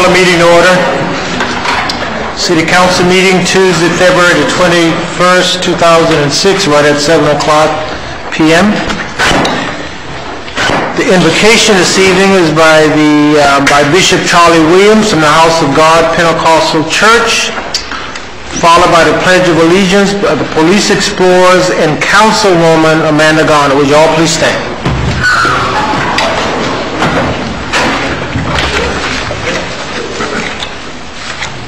call a meeting to order. City Council meeting Tuesday, February the 21st, 2006, right at 7 o'clock p.m. The invocation this evening is by Bishop Charlie Williams from the House of God Pentecostal Church, followed by the Pledge of Allegiance by the Police Explorers and Councilwoman Amanda Garner. Would you all please stand?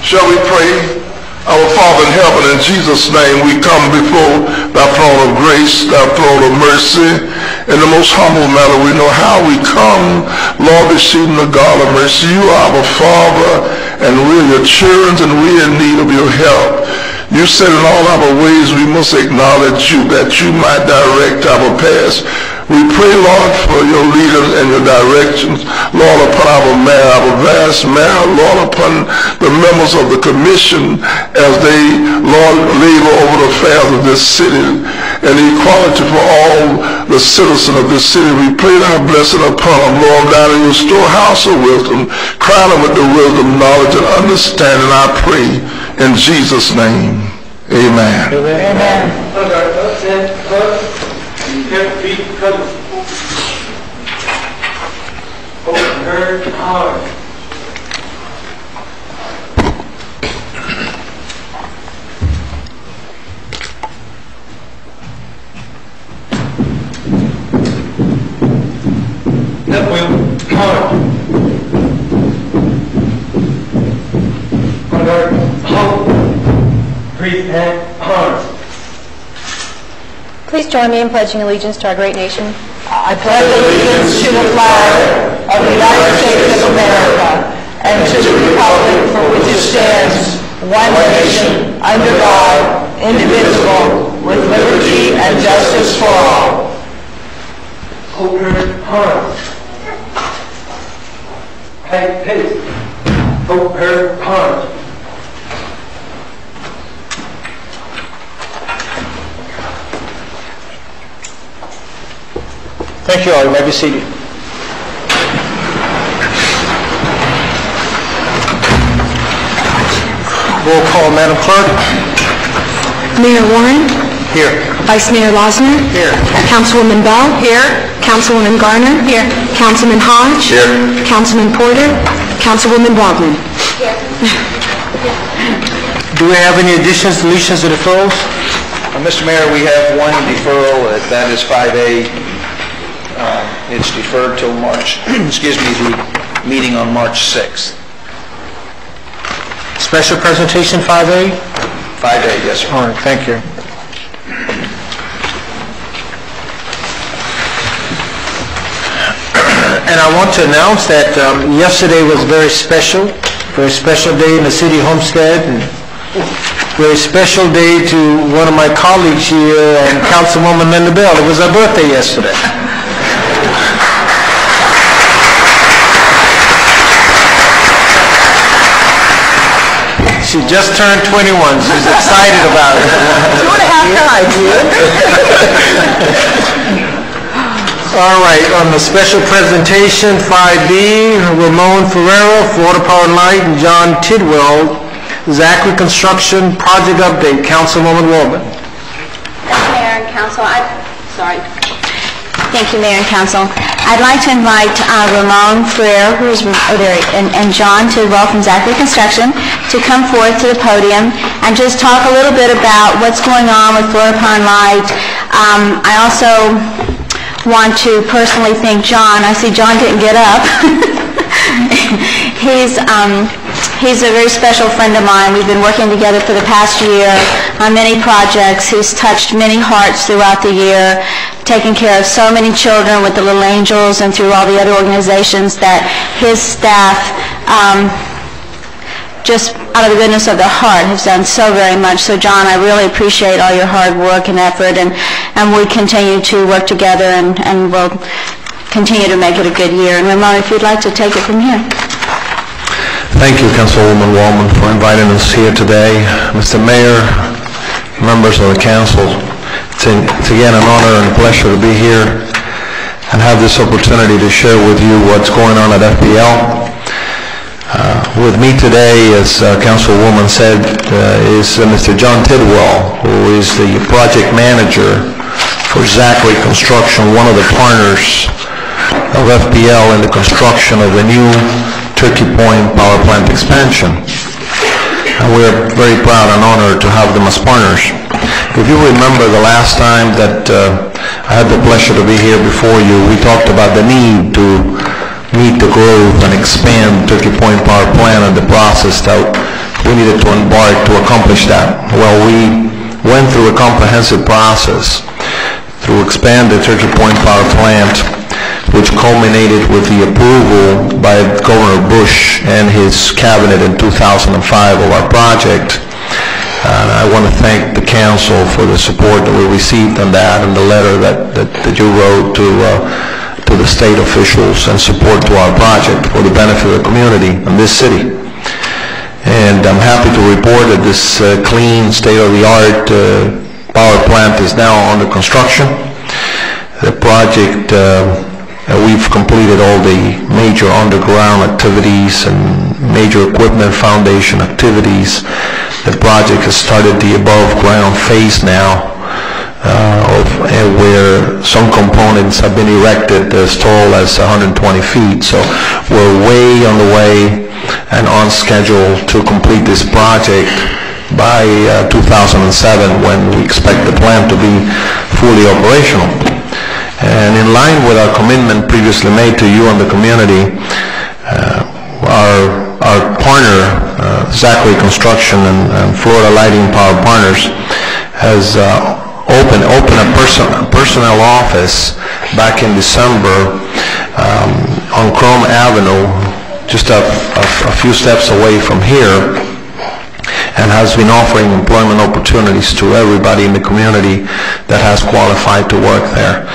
Shall we pray? Our Father in heaven, in Jesus' name, we come before thy throne of grace, thy throne of mercy, in the most humble manner. We know how we come, Lord, beseeching the God of mercy. You are our Father, and we're your children, and we're in need of your help. You said in all our ways we must acknowledge you, that you might direct our paths. We pray, Lord, for your leaders and your directions, Lord, upon our mayor, our vast mayor, Lord, upon the members of the commission as they, Lord, labor over the affairs of this city and equality for all the citizens of this city. We pray thy blessing upon them, Lord, down in your storehouse of wisdom. Crown them with the wisdom, knowledge, and understanding, I pray, in Jesus' name. Amen. Amen. Open her heart. That will heart. On our hope, breathe and heart. Please join me in pledging allegiance to our great nation. I pledge allegiance to the flag of the United States of America and to the republic for which it stands, one nation, under God, indivisible, with liberty and justice for all. Open her heart. Hey, open her heart. Thank you all. You may be seated. Roll call, Madam Clerk. Mayor Warren. Here. Vice Mayor Losner. Here. Councilwoman Bell. Here. Councilwoman Garner. Here. Councilman Hodge. Here. Councilman Porter. Councilwoman Waldman. Here. Do we have any additions, deletions, or deferrals? Mr. Mayor, we have one deferral. That is 5A. It's deferred till March, excuse me, the meeting on March 6th. Special presentation 5A? 5A, yes, sir. All right, thank you. And I want to announce that yesterday was a very special day in the city of Homestead, and very special day to one of my colleagues here, Councilwoman Linda Bell. It was her birthday yesterday. She just turned 21. She's excited about it. 2.5 times, All right, on the special presentation, 5B, Ramon Ferreira, Florida Power and Light, and John Tidwell, Zachary Construction Project Update. Councilwoman Waldman. Thank you, Mayor and Council. Thank you, Mayor and Council. I'd like to invite Ramon Ferrer, who is there, and John Tidwell from Zachary Construction to come forth to the podium and just talk a little bit about what's going on with Florida Power and Light. I also want to personally thank John. I see John didn't get up. He's a very special friend of mine. We've been working together for the past year on many projects. He's touched many hearts throughout the year, taking care of so many children with the Little Angels and through all the other organizations that his staff, just out of the goodness of their heart, has done so very much. So John, I really appreciate all your hard work and effort, and we continue to work together, and we'll continue to make it a good year. And Ramon, if you'd like to take it from here. Thank you, Councilwoman Waldman, for inviting us here today. Mr. Mayor, members of the council, it's again an honor and a pleasure to be here and have this opportunity to share with you what's going on at FPL. With me today, as Councilwoman said, is Mr. John Tidwell, who is the project manager for Zachary Construction, one of the partners of FPL in the construction of the new Turkey Point power plant expansion. And we're very proud and honored to have them as partners. If you remember the last time that I had the pleasure to be here before you, we talked about the need to meet the growth and expand Turkey Point power plant and the process that we needed to embark to accomplish that. Well, we went through a comprehensive process to expand the Turkey Point power plant, which culminated with the approval by Governor Bush and his cabinet in 2005 of our project. And I want to thank the council for the support that we received on that and the letter that you wrote to the state officials and support to our project for the benefit of the community in this city. And I'm happy to report that this clean, state-of-the-art power plant is now under construction. The project, we've completed all the major underground activities and major equipment foundation activities. The project has started the above-ground phase now, where some components have been erected as tall as 120 feet. So we're way on the way and on schedule to complete this project by 2007, when we expect the plant to be fully operational. And in line with our commitment previously made to you and the community, our partner, Zachary Construction and Florida Lighting Power Partners, has opened a personnel office back in December on Chrome Avenue, just a few steps away from here, and has been offering employment opportunities to everybody in the community that has qualified to work there.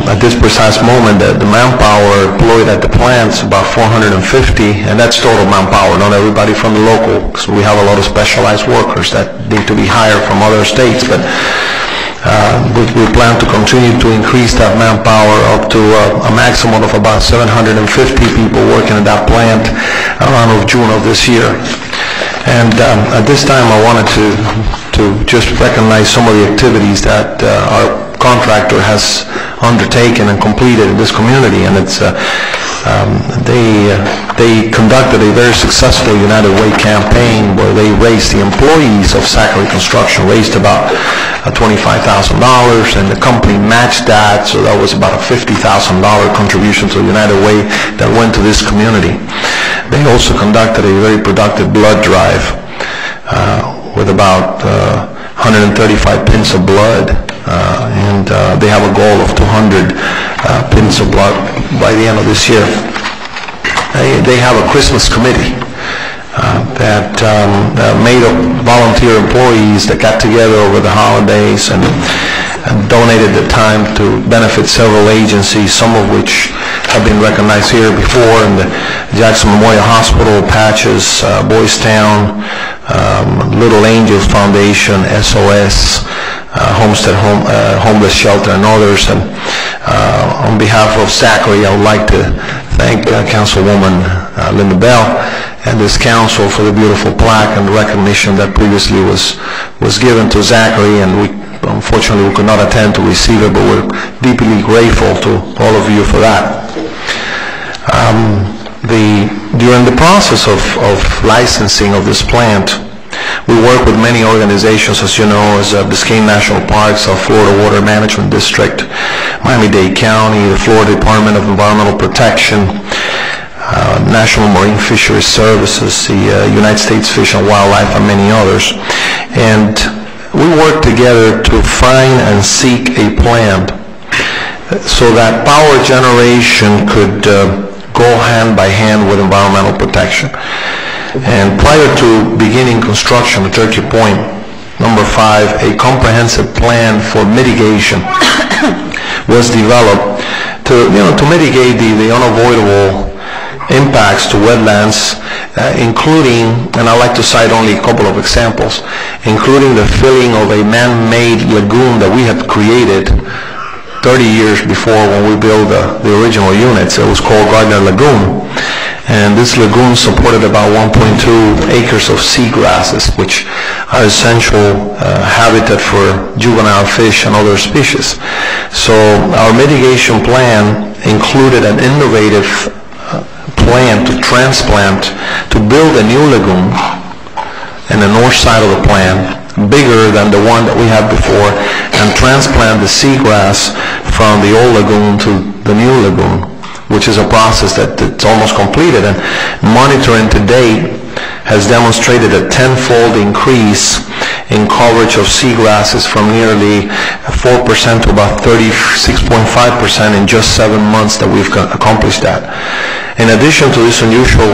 At this precise moment, the manpower employed at the plant's about 450, and that's total manpower, not everybody from the local, because we have a lot of specialized workers that need to be hired from other states. But we plan to continue to increase that manpower up to a maximum of about 750 people working at that plant around June of this year. And at this time, I wanted to just recognize some of the activities that our contractor has undertaken and completed in this community. And it's they conducted a very successful United Way campaign where they raised, the employees of Zachary Construction raised about $25,000, and the company matched that, so that was about a $50,000 contribution to United Way that went to this community. They also conducted a very productive blood drive with about 135 pins of blood, and they have a goal of 200 pins of blood by the end of this year. They have a Christmas committee that made of volunteer employees that got together over the holidays and donated the time to benefit several agencies, some of which have been recognized here before, in the Jackson Memorial Hospital, Patches, Boys Town, Little Angels Foundation, SOS, Homestead Homeless Shelter, and others. And on behalf of Zachary, I would like to thank Councilwoman Linda Bell and this council for the beautiful plaque and the recognition that previously was given to Zachary, and unfortunately we could not attend to receive it, but we're deeply grateful to all of you for that. During the process of licensing of this plant, we work with many organizations, as you know, as Biscayne National Parks, South Florida Water Management District, Miami-Dade County, the Florida Department of Environmental Protection, National Marine Fisheries Services, the United States Fish and Wildlife, and many others. And we work together to find and seek a plan so that power generation could go hand by hand with environmental protection. And prior to beginning construction of Turkey Point, number 5, a comprehensive plan for mitigation was developed to mitigate the unavoidable impacts to wetlands, including, and I'd like to cite only a couple of examples, including the filling of a man-made lagoon that we had created 30 years before when we built the original units. It was called Gardner Lagoon. And this lagoon supported about 1.2 acres of seagrasses, which are essential habitat for juvenile fish and other species. So our mitigation plan included an innovative plan to build a new lagoon in the north side of the plant, bigger than the one that we had before, and transplant the seagrass from the old lagoon to the new lagoon, which is a process that's almost completed. And monitoring to date has demonstrated a 10-fold increase in coverage of seagrasses from nearly 4% to about 36.5% in just 7 months that we've accomplished that. In addition to this unusual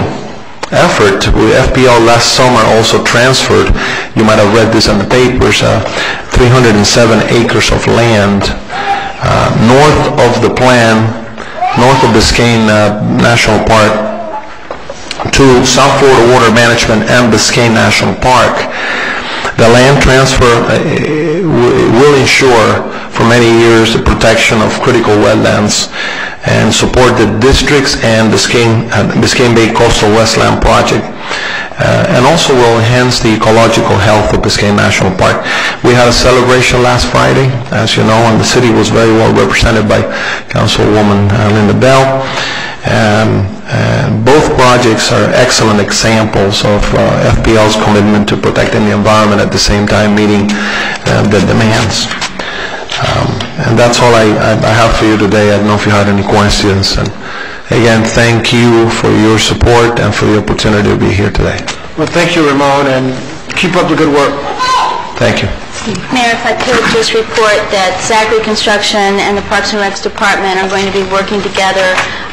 effort, FPL last summer also transferred, you might have read this in the papers, 307 acres of land north of the plan, north of Biscayne National Park, to South Florida Water Management and Biscayne National Park. The land transfer will ensure for many years the protection of critical wetlands and support the districts and Biscayne Bay Coastal Westland Project, and also will enhance the ecological health of Biscayne National Park. We had a celebration last Friday, as you know, and the city was very well represented by Councilwoman Linda Bell. Both projects are excellent examples of FPL's commitment to protecting the environment at the same time meeting the demands. And that's all I have for you today. I don't know if you had any questions. And again, thank you for your support and for the opportunity to be here today. Well, thank you, Ramon, and keep up the good work. Thank you. Mayor, if I could just report that Zachary Construction and the Parks and Recs Department are going to be working together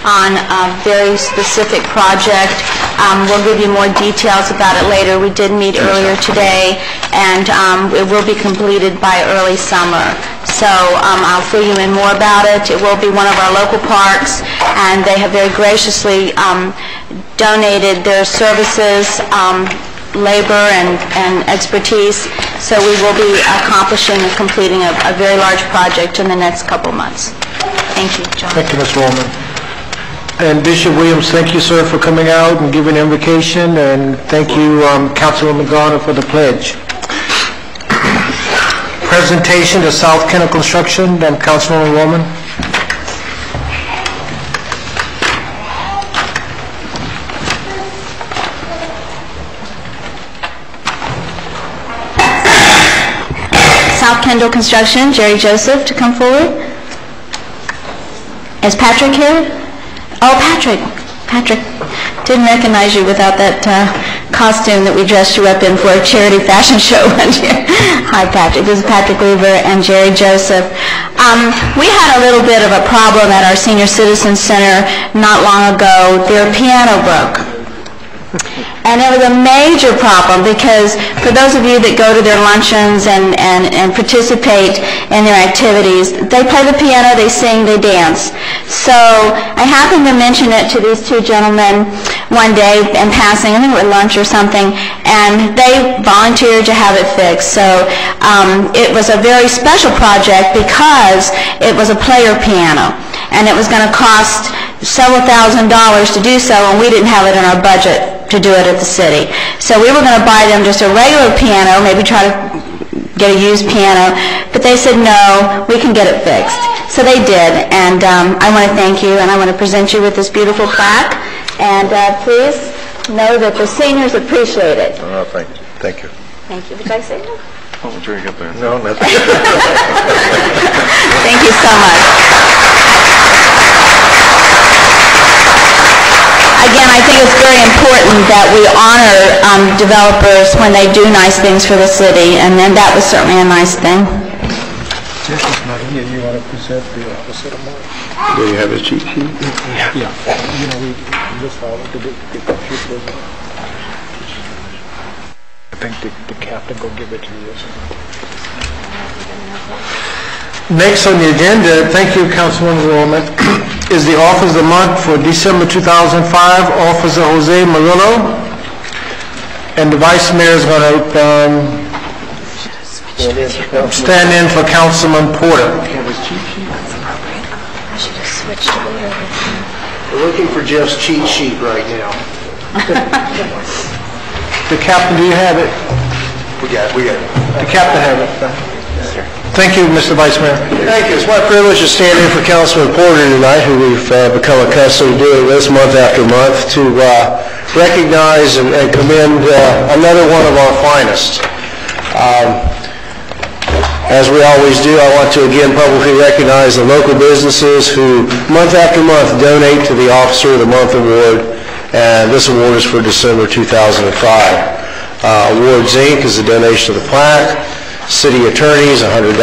on a very specific project. We'll give you more details about it later. We did meet earlier today, and it will be completed by early summer. So I'll fill you in more about it. It will be one of our local parks, and they have very graciously donated their services, labor and expertise, so we will be accomplishing and completing a very large project in the next couple months. Thank you, John. Thank you, Ms. Woolman. And Bishop Williams, thank you, sir, for coming out and giving invocation, and thank you, Councilwoman Garner, for the pledge. Presentation to South Kendall Construction, and Councilwoman Woolman. South Kendall Construction, Jerry Joseph, to come forward. Is Patrick here? Oh, Patrick. Didn't recognize you without that costume that we dressed you up in for a charity fashion show one year. Hi, Patrick. This is Patrick Weaver and Jerry Joseph. We had a little bit of a problem at our Senior Citizen Center not long ago. Their piano broke. And it was a major problem because for those of you that go to their luncheons and participate in their activities, they play the piano, they sing, they dance. So I happened to mention it to these two gentlemen one day in passing, I think at lunch or something, and they volunteered to have it fixed. So it was a very special project because it was a player piano, and it was going to cost several $1,000s to do so, and we didn't have it in our budget to do it at the city. So we were going to buy them just a regular piano, maybe try to get a used piano, but they said, no, we can get it fixed. So they did, and I want to thank you, and I want to present you with this beautiful plaque, and please know that the seniors appreciate it. Oh, thank you. Thank you. Thank you. Did I say that? Oh, drink up there. No, nothing. Thank you so much. Again, I think it's very important that we honor developers when they do nice things for the city, and then that was certainly a nice thing. You want to present the opposite of mine? Do you have a cheat sheet? Yeah. You know, we just followed the computer. I think the captain will give it to you. Next on the agenda, thank you, Councilwoman Woolman, is the Office of the Month for December 2005, Officer Jose Murillo. And the Vice Mayor is going to stand in for Councilman Porter. I should have switched it over. We're looking for Jeff's cheat sheet right now. The captain, do you have it? We got it. The captain have it. Thank you, Mr. Vice Mayor. Thank you. It's my privilege to stand in for Councilman Porter tonight, who we've become accustomed to doing this month after month, to recognize and commend another one of our finest. As we always do, I want to again publicly recognize the local businesses who month after month donate to the Officer of the Month Award, and this award is for December 2005. Awards Inc. is a donation to the plaque. City Attorneys, $100.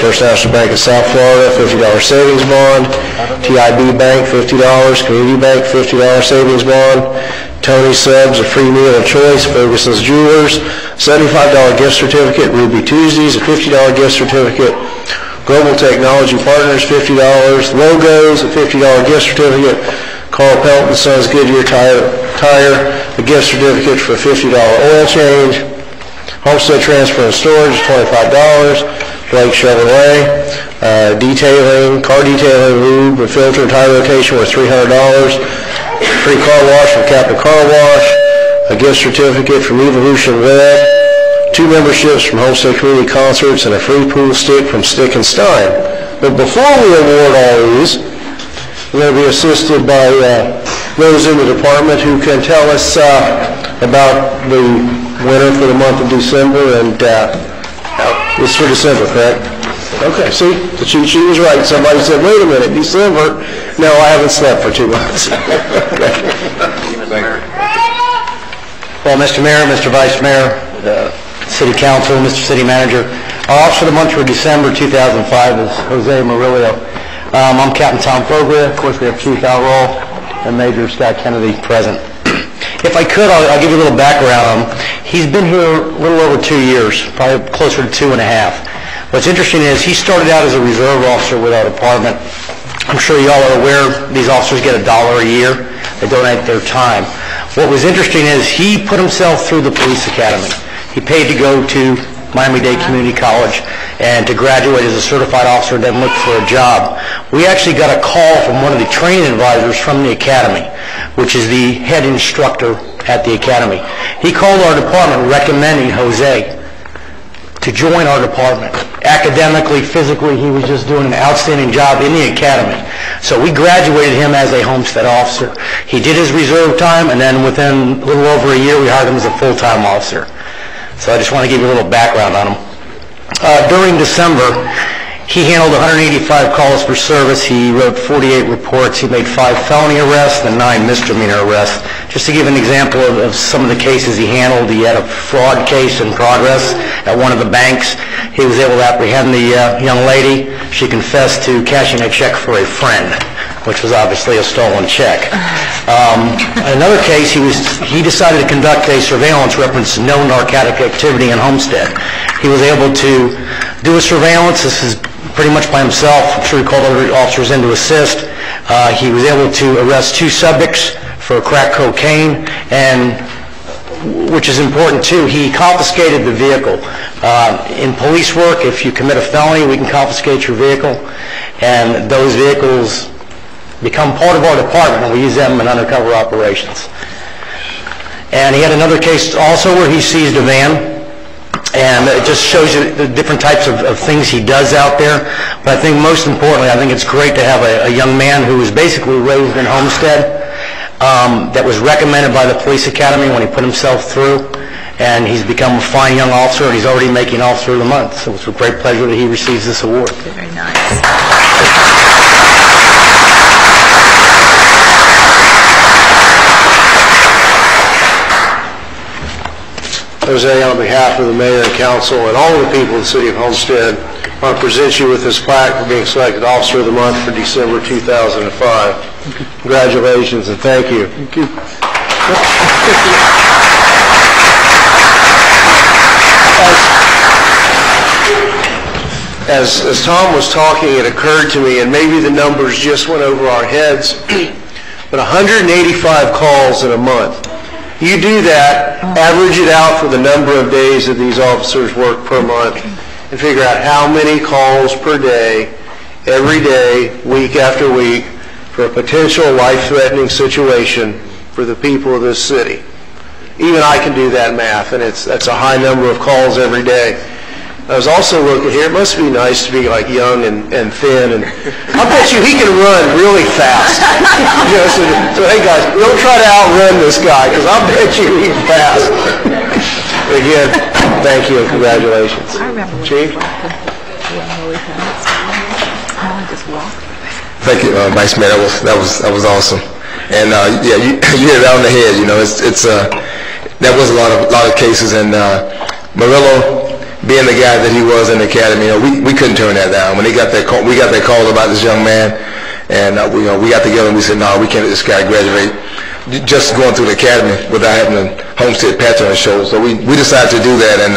First National Bank of South Florida, $50 savings bond. TIB Bank, $50. Community Bank, $50 savings bond. Tony Subs, a free meal of choice. Ferguson's Jewelers, $75 gift certificate. Ruby Tuesdays, a $50 gift certificate. Global Technology Partners, $50. Logos, a $50 gift certificate. Carl Pelton Sons Goodyear Tire, a gift certificate for a $50 oil change. Homestead Transfer and Storage, $25. Blake Chevrolet, detailing, car detailing, lube, and filter and tire rotation worth $300. Free car wash from Captain Car Wash, a gift certificate from Evolution Web, 2 memberships from Homestead Community Concerts, and a free pool stick from Stick and Stein. But before we award all these, we're going to be assisted by those in the department who can tell us about the winner for the month of December, and it's for December, correct? Okay, see, the cheat sheet was right. Somebody said, wait a minute, December? No, I haven't slept for 2 months. Well, Mr. Mayor, Mr. Vice Mayor, City Council, Mr. City Manager, our Officer of the Month for December 2005 is Jose Murillo. I'm Captain Tom Foglia. Of course, we have Chief Al Roll and Major Scott Kennedy present. If I could, I'll give you a little background on him. He's been here a little over 2 years, probably closer to 2.5. What's interesting is he started out as a reserve officer with our department. I'm sure you all are aware these officers get $1 a year. They donate their time. What was interesting is he put himself through the police academy. He paid to go to Miami-Dade Community College and to graduate as a certified officer and then look for a job. We actually got a call from one of the training advisors from the academy, which is the head instructor at the academy. He called our department recommending Jose to join our department. Academically, physically, he was just doing an outstanding job in the academy. So we graduated him as a Homestead officer. He did his reserve time, and then within a little over a year, we hired him as a full-time officer. So I just want to give you a little background on him. During December, he handled 185 calls for service. He wrote 48 reports. He made 5 felony arrests and 9 misdemeanor arrests. Just to give an example of some of the cases he handled, he had a fraud case in progress at one of the banks. He was able to apprehend the young lady. She confessed to cashing a check for a friend, which was obviously a stolen check. Another case, he decided to conduct a surveillance reference to no narcotic activity in Homestead. He was able to do a surveillance. This is pretty much by himself. I'm sure he called other officers in to assist. He was able to arrest 2 subjects for crack cocaine, and which is important too, he confiscated the vehicle. In police work, if you commit a felony, we can confiscate your vehicle, and those vehicles become part of our department, and we use them in undercover operations. And he had another case also where he seized a van, and it just shows you the different types of things he does out there. But I think most importantly, I think it's great to have a young man who was basically raised in Homestead, that was recommended by the police academy when he put himself through, and he's become a fine young officer, and he's already making Officer of the Month. So it's a great pleasure that he receives this award. Very nice. Jose, on behalf of the Mayor and Council and all of the people of the City of Homestead, I want to present you with this plaque for being selected Officer of the Month for December 2005. Congratulations and thank you. Thank you. As Tom was talking, it occurred to me, and maybe the numbers just went over our heads, but 185 calls in a month. You do that, average it out for the number of days that these officers work per month, and figure out how many calls per day, every day, week after week, for a potential life-threatening situation for the people of this city. Even I can do that math, and that's a high number of calls every day. I was also looking here, it must be nice to be like young and thin, and I bet you he can run really fast. You know, so hey guys, don't try to outrun this guy, because I bet you he's fast. Again, thank you and congratulations. Chief? Thank you, Vice Mayor. That was awesome. And yeah, you hit it on the head. You know, that was a lot of cases, and Murillo, being the guy that he was in the academy, you know, we couldn't turn that down. When we got that call about this young man, and we got together and we said, no, we can't let this guy graduate just going through the academy without having a Homestead patch on his shoulder. So we decided to do that, and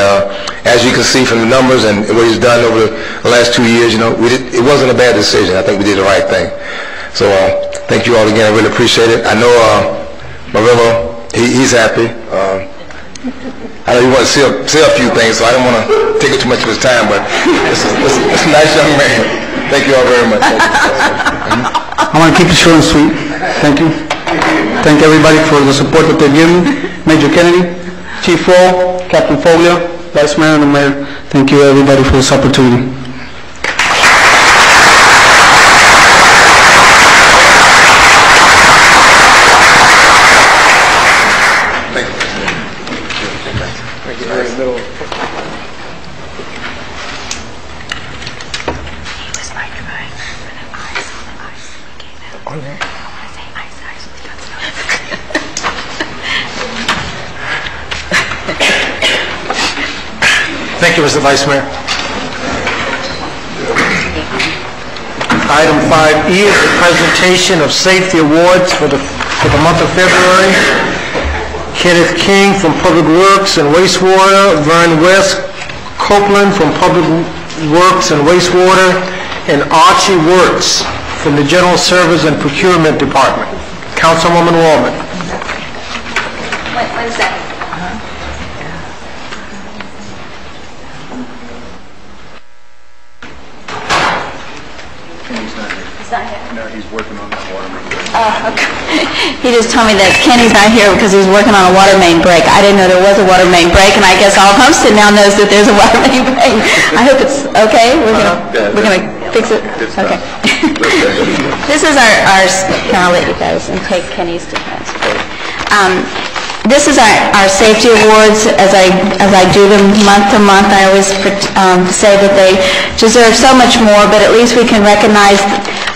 as you can see from the numbers and what he's done over the last 2 years, you know, it wasn't a bad decision. I think we did the right thing. So thank you all again. I really appreciate it. I know Murillo, he's happy. I know you want to say a few things, so I don't want to take up too much of his time, but it's a nice young man. Thank you all very much. I want to keep it short and sweet. Thank you. Thank everybody for the support that they've given. Major Kennedy, Chief Wall, Captain Foglia, Vice Mayor, and the Mayor. Thank you everybody for this opportunity. Thank you, Mr. Vice Mayor. Item 5E is the presentation of safety awards for the month of February. Kenneth King from Public Works and Wastewater, Vern West Copeland from Public Works and Wastewater, and Archie Works from the General Service and Procurement Department. Councilwoman Wallman. One second. He just told me that Kenny's not here because he's working on a water main break. I didn't know there was a water main break, and I guess all of Homestead now knows that there's a water main break. I hope it's okay. We're gonna fix it. Okay. This is our. Can I let you guys and take Kenny's defense, please? This is our safety awards. As I do them month to month, I always say that they deserve so much more, but at least we can recognize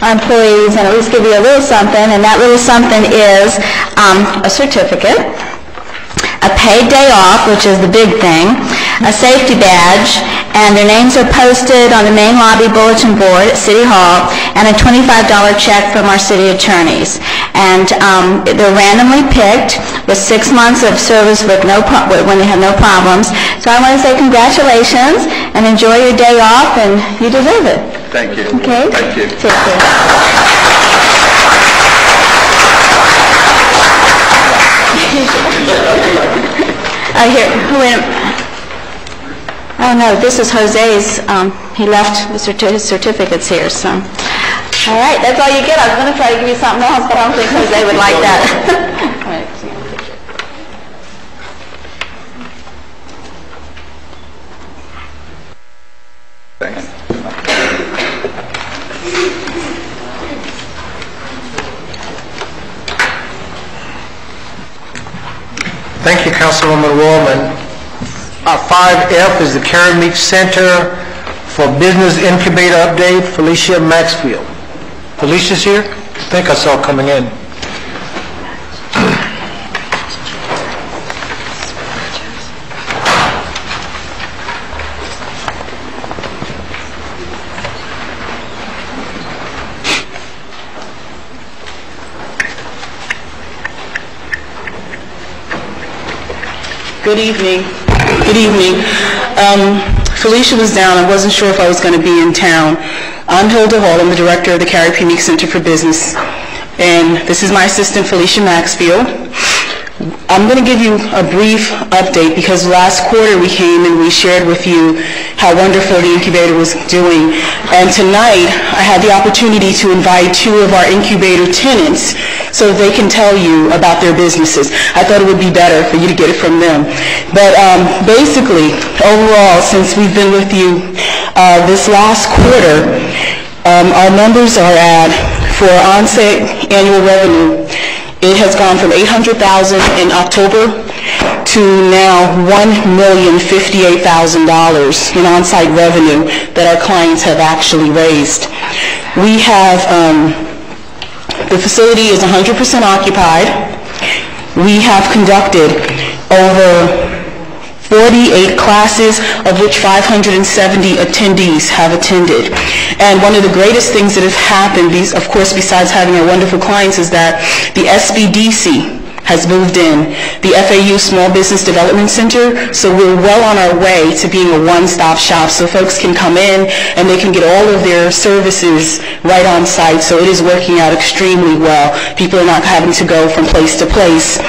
our employees and at least give you a little something, and that little something is a certificate, a paid day off, which is the big thing, a safety badge, and their names are posted on the main lobby bulletin board at City Hall, and a $25 check from our city attorneys. And they're randomly picked with 6 months of service with when they have no problems. So I want to say congratulations and enjoy your day off, and you deserve it. Thank you. Okay? Thank you. Take care. Here, wait a minute. Oh no, this is Jose's. He left his certificates here, so. All right, that's all you get. I was going to try to give you something else, but I don't think Jose would like that. All right, so Thanks. Thank you, Councilwoman Wallman. 5F is the Karen Meek Center for Business Incubator Update, Felicia Maxfield. Felicia's here? I think I saw her coming in. Good evening. Good evening. Felicia was down. I wasn't sure if I was going to be in town. I'm Hilda Hall. I'm the director of the Carrie P. Meek Center for Business. And this is my assistant, Felicia Maxfield. I'm going to give you a brief update because last quarter we came and we shared with you how wonderful the incubator was doing. And tonight I had the opportunity to invite 2 of our incubator tenants so they can tell you about their businesses. I thought it would be better for you to get it from them. But basically, overall, since we've been with you this last quarter, our numbers are at, for on-site annual revenue, it has gone from $800,000 in October to now $1,058,000 in on-site revenue that our clients have actually raised. We have, the facility is 100% occupied. We have conducted over 48 classes, of which 570 attendees have attended. And one of the greatest things that has happened, of course, besides having our wonderful clients, is that the SBDC has moved in, the FAU Small Business Development Center, so we're well on our way to being a one-stop shop, so folks can come in and they can get all of their services right on site, so it is working out extremely well. People are not having to go from place to place.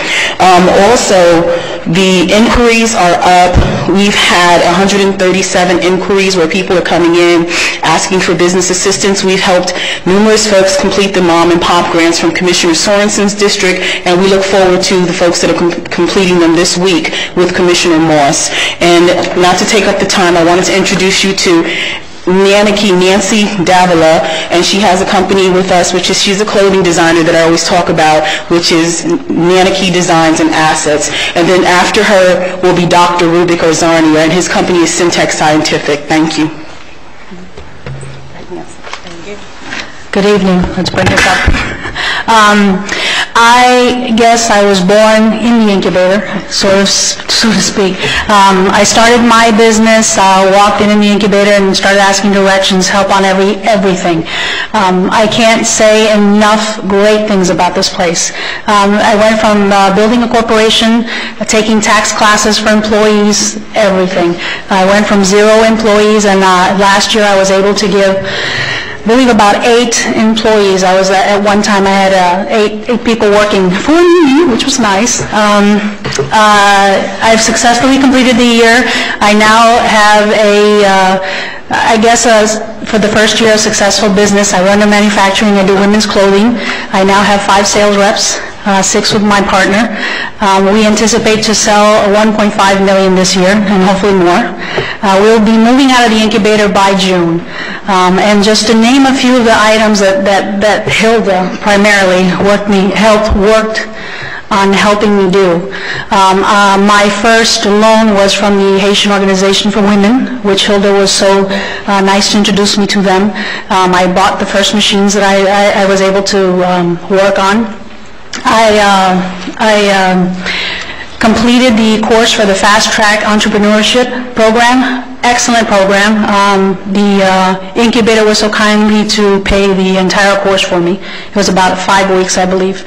Also, the inquiries are up. We've had 137 inquiries where people are coming in asking for business assistance. We've helped numerous folks complete the mom and pop grants from Commissioner Sorensen's district, and we look forward to the folks that are completing them this week with Commissioner Moss. And not to take up the time, I wanted to introduce you to Nancy Davila, and she has a company with us, she's a clothing designer that I always talk about, which is Nanaki Designs and Assets. And then after her will be Dr. Rubik Ozarnia, and his company is Syntex Scientific. Thank you. Good evening. Let's bring this up. I guess I was born in the incubator, so to speak. I started my business, walked in the incubator and started asking directions, help on everything. I can't say enough great things about this place. I went from building a corporation, taking tax classes for employees, everything. I went from 0 employees, and last year I was able to give, I believe, about 8 employees. I was at one time I had 8 people working for me, which was nice. I've successfully completed the year. I now have for the first year of successful business, I run a manufacturing, I do women's clothing. I now have 5 sales reps, 6 with my partner. We anticipate to sell $1.5 million this year, and hopefully more. We'll be moving out of the incubator by June. And just to name a few of the items that Hilda primarily worked on helping me do. My first loan was from the Haitian Organization for Women, which Hilda was so nice to introduce me to them. I bought the first machines that I was able to work on. I completed the course for the Fast Track Entrepreneurship Program. Excellent program. The incubator was so kindly to pay the entire course for me. It was about 5 weeks, I believe.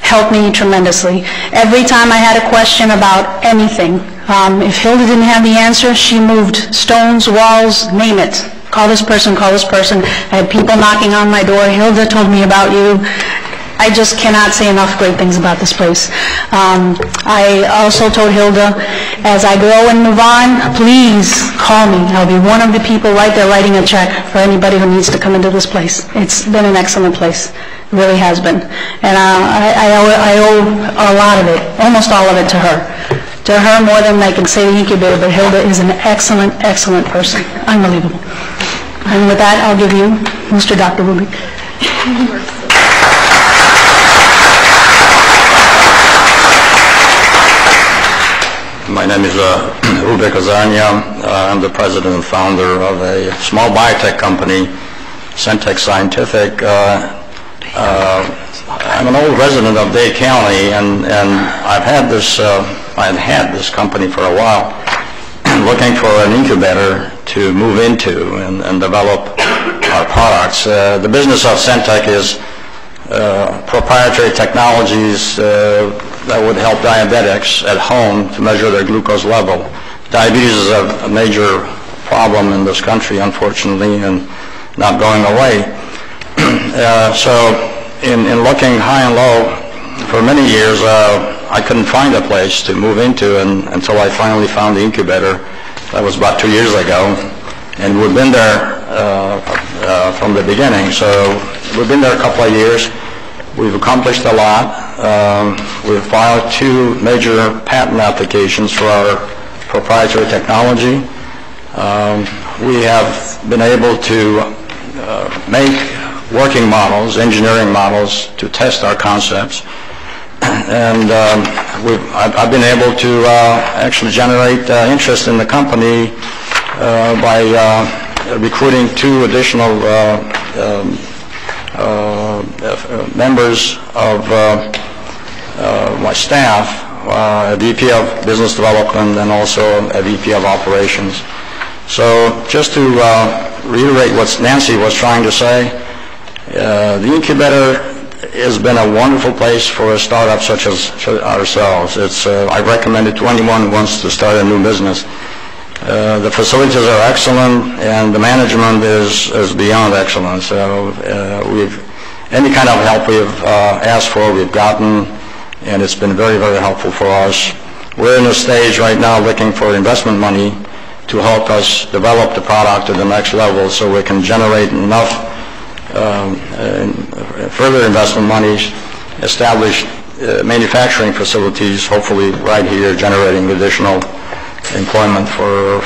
Helped me tremendously. Every time I had a question about anything, if Hilda didn't have the answer, she moved stones, walls, name it. Call this person, call this person. I had people knocking on my door. Hilda told me about you. I just cannot say enough great things about this place. I also told Hilda, as I grow and move on, please call me. I'll be one of the people right there writing a check for anybody who needs to come into this place. It's been an excellent place. It really has been. And I owe a lot of it, almost all of it to her. To her more than I can say the incubator, but Hilda is an excellent, excellent person. Unbelievable. And with that, I'll give you Mr. Dr. Rubik. My name is Rubik Ozarnia. I'm the president and founder of a small biotech company, Syntex Scientific. I'm an old resident of Dade County, and I've had this company for a while, looking for an incubator to move into and develop our products. The business of Syntex is proprietary technologies that would help diabetics at home to measure their glucose level. Diabetes is a major problem in this country, unfortunately, and not going away. So in looking high and low for many years, I couldn't find a place to move into until I finally found the incubator. That was about 2 years ago, and we've been there from the beginning. So we've been there a couple of years. We've accomplished a lot. We've filed 2 major patent applications for our proprietary technology. We have been able to make working models, engineering models, to test our concepts. And I've been able to actually generate interest in the company by recruiting 2 additional members of my staff, a VP of Business Development and also a VP of Operations. So just to reiterate what Nancy was trying to say, the incubator has been a wonderful place for a startup such as ourselves. I recommend it to anyone who wants to start a new business. The facilities are excellent, and the management is beyond excellent. So any kind of help we've asked for, we've gotten, and it's been very, very helpful for us. We're in a stage right now looking for investment money to help us develop the product to the next level so we can generate enough further investment money, establish manufacturing facilities, hopefully right here, generating additional employment for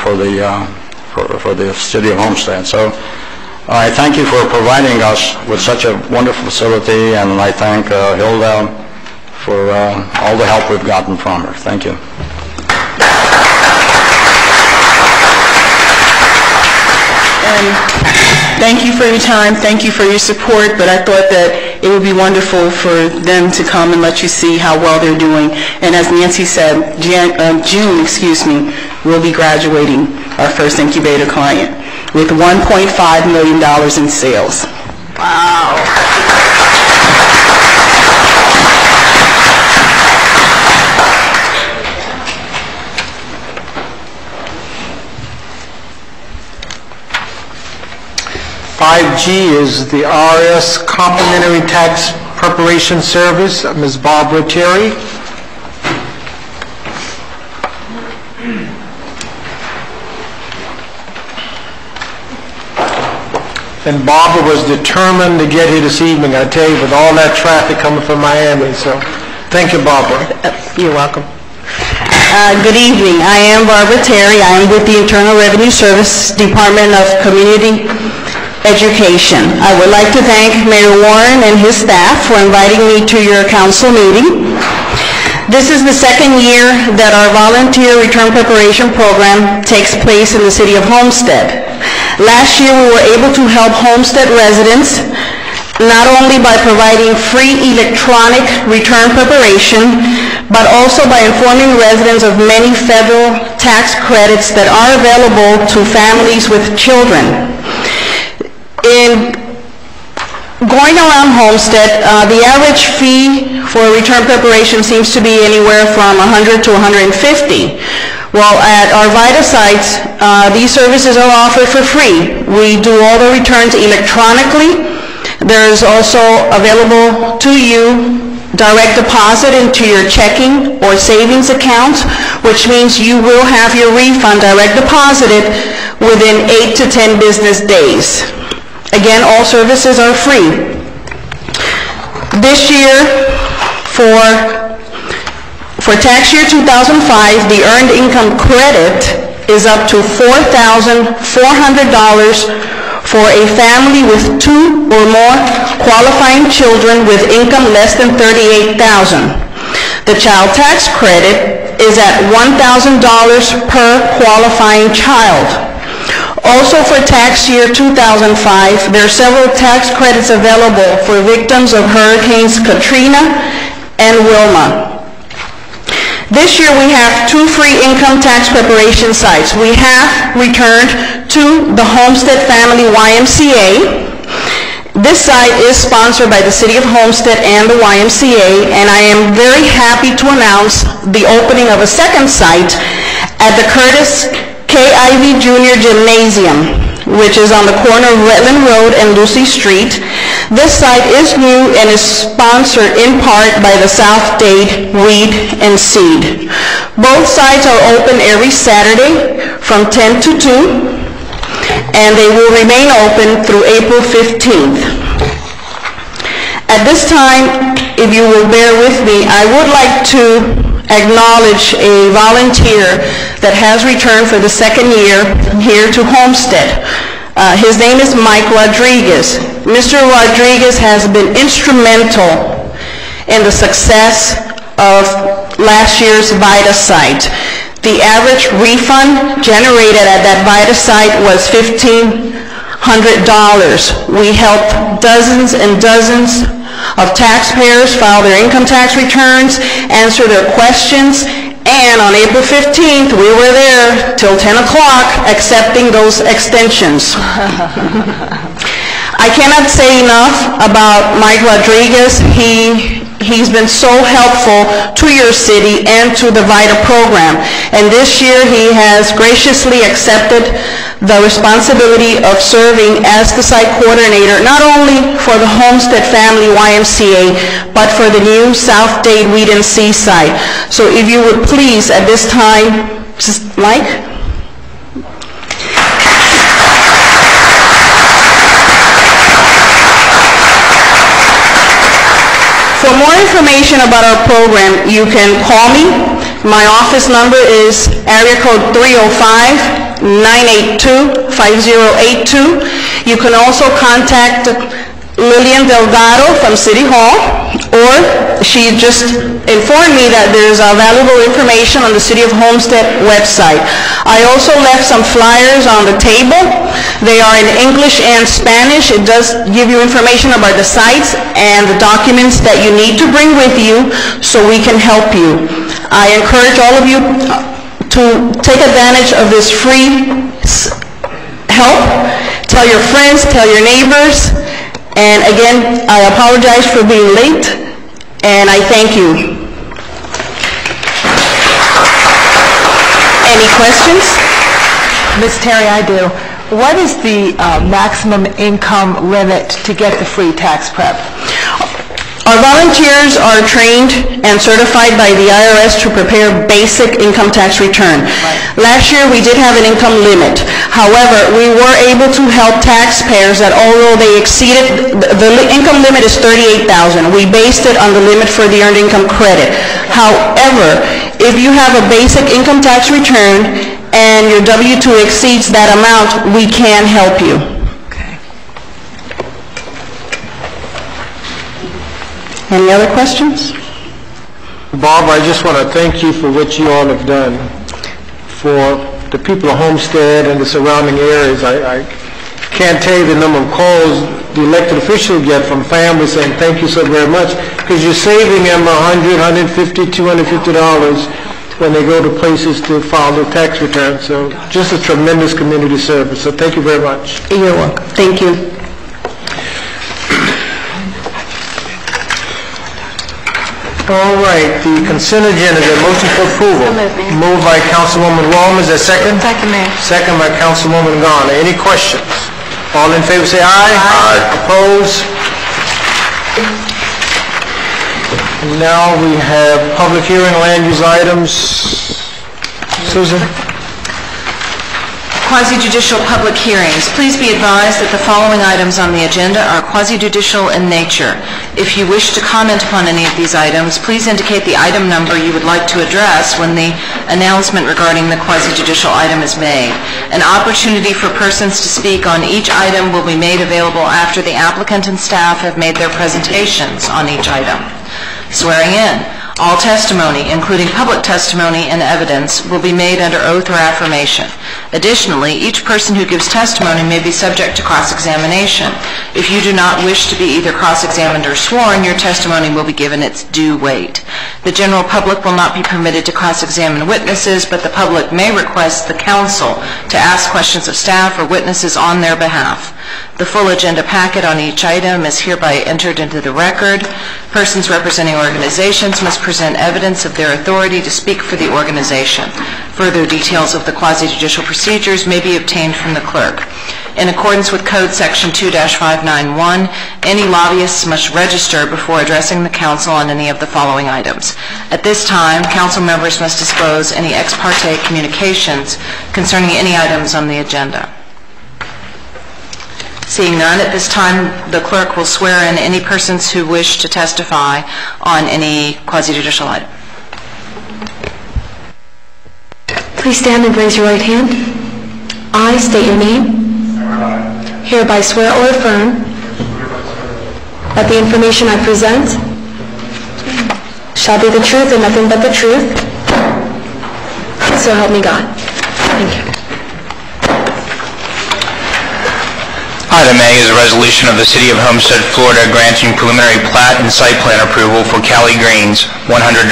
the city of Homestead. So I thank you for providing us with such a wonderful facility, and I thank Hilda for all the help we've gotten from her. Thank you. Thank you for your time, thank you for your support, but I thought that it would be wonderful for them to come and let you see how well they're doing. And as Nancy said, June, we'll be graduating our first incubator client with $1.5 million in sales. Wow. 5G is the RS Complementary Tax Preparation Service. Ms. Barbara Terry. And Barbara was determined to get here this evening, I tell you, with all that traffic coming from Miami. So thank you, Barbara. You're welcome. Good evening. I am Barbara Terry. I am with the Internal Revenue Service Department of Community Education. I would like to thank Mayor Warren and his staff for inviting me to your council meeting. This is the second year that our volunteer return preparation program takes place in the city of Homestead. Last year we were able to help Homestead residents not only by providing free electronic return preparation, but also by informing residents of many federal tax credits that are available to families with children. In going around Homestead, the average fee for return preparation seems to be anywhere from $100 to $150. Well, at our VITA sites, these services are offered for free. We do all the returns electronically. There's also available to you direct deposit into your checking or savings account, which means you will have your refund direct deposited within 8 to 10 business days. Again, all services are free. This year, for tax year 2005, the earned income credit is up to $4,400 for a family with 2 or more qualifying children with income less than $38,000. The child tax credit is at $1,000 per qualifying child. Also for tax year 2005, there are several tax credits available for victims of Hurricanes Katrina and Wilma. This year we have 2 free income tax preparation sites. We have returned to the Homestead Family YMCA. This site is sponsored by the City of Homestead and the YMCA, and I am very happy to announce the opening of a second site at the Curtis K. Ivey Jr. Gymnasium. which is on the corner of Redland Road and Lucy Street. This site is new and is sponsored in part by the South Dade Weed and Seed. Both sites are open every Saturday from 10 to 2, and they will remain open through April 15th. At this time, if you will bear with me, I would like to acknowledge a volunteer that has returned for the second year here to Homestead. His name is Mike Rodriguez. Mr. Rodriguez has been instrumental in the success of last year's VITA site. The average refund generated at that VITA site was $1,500. We helped dozens and dozens of taxpayers file their income tax returns, answer their questions, and on April 15th, we were there till 10 o'clock accepting those extensions. I cannot say enough about Mike Rodriguez. He's been so helpful to your city and to the VITA program. And this year, he has graciously accepted the responsibility of serving as the site coordinator, not only for the Homestead Family YMCA, but for the new South Dade Weed and Seed site. So if you would please, at this time, Mike? For more information about our program, you can call me. My office number is area code 305-982-5082. You can also contact Lillian Delgado from City Hall, or she just informed me that there's valuable information on the City of Homestead website. I also left some flyers on the table. They are in English and Spanish. It does give you information about the sites and the documents that you need to bring with you so we can help you. I encourage all of you to take advantage of this free help. Tell your friends, tell your neighbors. And again, I apologize for being late, and I thank you. Any questions? Ms. Terry, I do. What is the maximum income limit to get the free tax prep? Our volunteers are trained and certified by the IRS to prepare basic income tax return. Last year, we did have an income limit. However, we were able to help taxpayers that although they exceeded, the income limit is $38,000. We based it on the limit for the earned income credit. However, if you have a basic income tax return and your W-2 exceeds that amount, we can help you. Any other questions? Bob, I just want to thank you for what you all have done for the people of Homestead and the surrounding areas. I can't tell you the number of calls the elected officials get from families saying thank you so very much, because you're saving them $100, $150, $250 when they go to places to file their tax returns. So just a tremendous community service. So thank you very much. You're welcome. Thank you. All right, the consent agenda, is there a motion for approval? Moved by Councilwoman Wong, is there a second? Second, Mayor. Second by Councilwoman Garner. Any questions? All in favor say aye. Aye. Opposed? Now we have public hearing land use items. Susan? Quasi-judicial public hearings. Please be advised that the following items on the agenda are quasi-judicial in nature. If you wish to comment upon any of these items, please indicate the item number you would like to address when the announcement regarding the quasi-judicial item is made. An opportunity for persons to speak on each item will be made available after the applicant and staff have made their presentations on each item. Swearing in. All testimony, including public testimony and evidence, will be made under oath or affirmation. Additionally, each person who gives testimony may be subject to cross-examination. If you do not wish to be either cross-examined or sworn, your testimony will be given its due weight. The general public will not be permitted to cross-examine witnesses, but the public may request the counsel to ask questions of staff or witnesses on their behalf. The full agenda packet on each item is hereby entered into the record. Persons representing organizations must present evidence of their authority to speak for the organization. Further details of the quasi-judicial procedures may be obtained from the clerk. In accordance with Code Section 2-591, any lobbyists must register before addressing the council on any of the following items. At this time, council members must disclose any ex parte communications concerning any items on the agenda. Seeing none, at this time, the clerk will swear in any persons who wish to testify on any quasi-judicial item. Please stand and raise your right hand. I state your name. Hereby swear or affirm that the information I present shall be the truth and nothing but the truth. So help me God. Thank you. Item A is a resolution of the City of Homestead, Florida, granting preliminary plat and site plan approval for Cali Greens, 146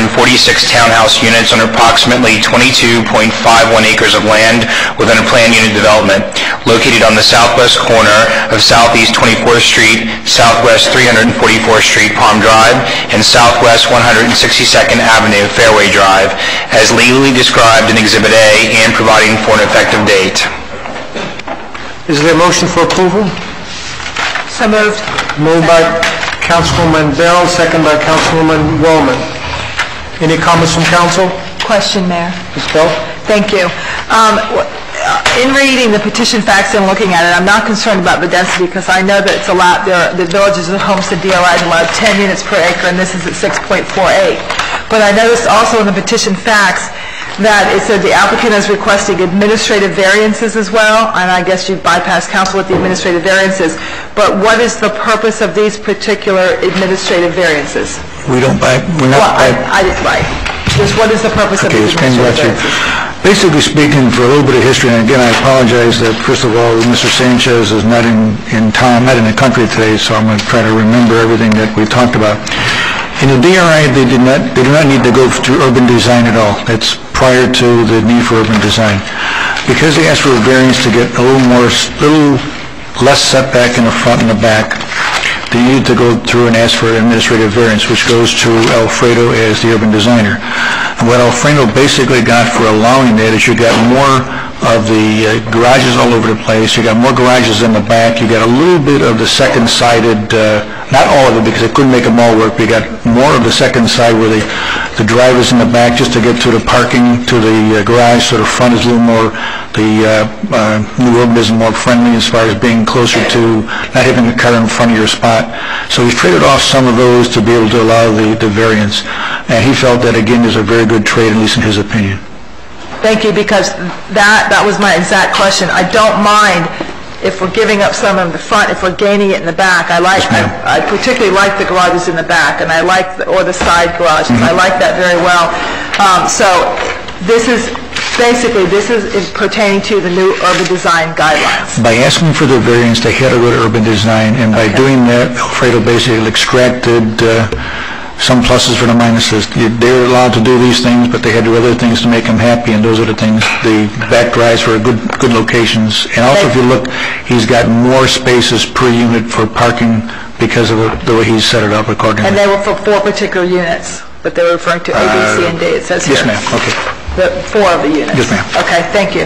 townhouse units on approximately 22.51 acres of land within a planned unit development, located on the southwest corner of Southeast 24th Street, Southwest 344th Street, Palm Drive, and Southwest 162nd Avenue, Fairway Drive, as legally described in Exhibit A and providing for an effective date. Is there a motion for approval? So moved. Moved by Councilwoman Bell, second by Councilwoman Wellman. Any comments from council? Question, Mayor. Ms. Bell? Thank you. In reading the petition facts and looking at it, I'm not concerned about the density because I know that it's allowed, the villages of Homestead DRI allowed 10 units per acre, and this is at 6.48. But I noticed also in the petition facts that it said the applicant is requesting administrative variances as well, and I guess you bypassed council with the administrative variances. But what is the purpose of these particular administrative variances? We're not right. Just what is the purpose of these administrative variances? Basically speaking, for a little bit of history, and again, I apologize that, first of all, Mr. Sanchez is not in town, not in the country today, so I'm going to try to remember everything that we talked about. In the DRI, they do not need to go through urban design at all. That's prior to the need for urban design. Because they asked for a variance to get a little less setback in the front and the back, they needed to go through and ask for an administrative variance, which goes to Alfredo as the urban designer. And what Alfredo basically got for allowing that is you got more of the garages all over the place. You got more garages in the back. You got a little bit of the second-sided, not all of it because they couldn't make them all work, but you got more of the second side where the drivers in the back just to get to the parking, to the garage, so the front is a little more, the new urbanism more friendly as far as being closer to not having a car in front of your spot. So he traded off some of those to be able to allow the variance. And he felt that, again, is a very good trade, at least in his opinion. Thank you, because that was my exact question. I don't mind if we're giving up some of the front, if we're gaining it in the back. I particularly like the garages in the back, and I like or the side garages. I like that very well. So this is pertaining to the new urban design guidelines. By asking for the variance, they had to go to urban design, and by doing that, Alfredo basically extracted some pluses for the minuses. They're allowed to do these things, but they had to do other things to make them happy, and those are the things. The back drives were good locations. And also, if you look, he's got more spaces per unit for parking because of the way he's set it up accordingly. And they were for 4 particular units, but they were referring to A, B, C, and D, it says here. Yes, ma'am. Okay. The 4 of the units. Yes, ma'am. Okay, thank you.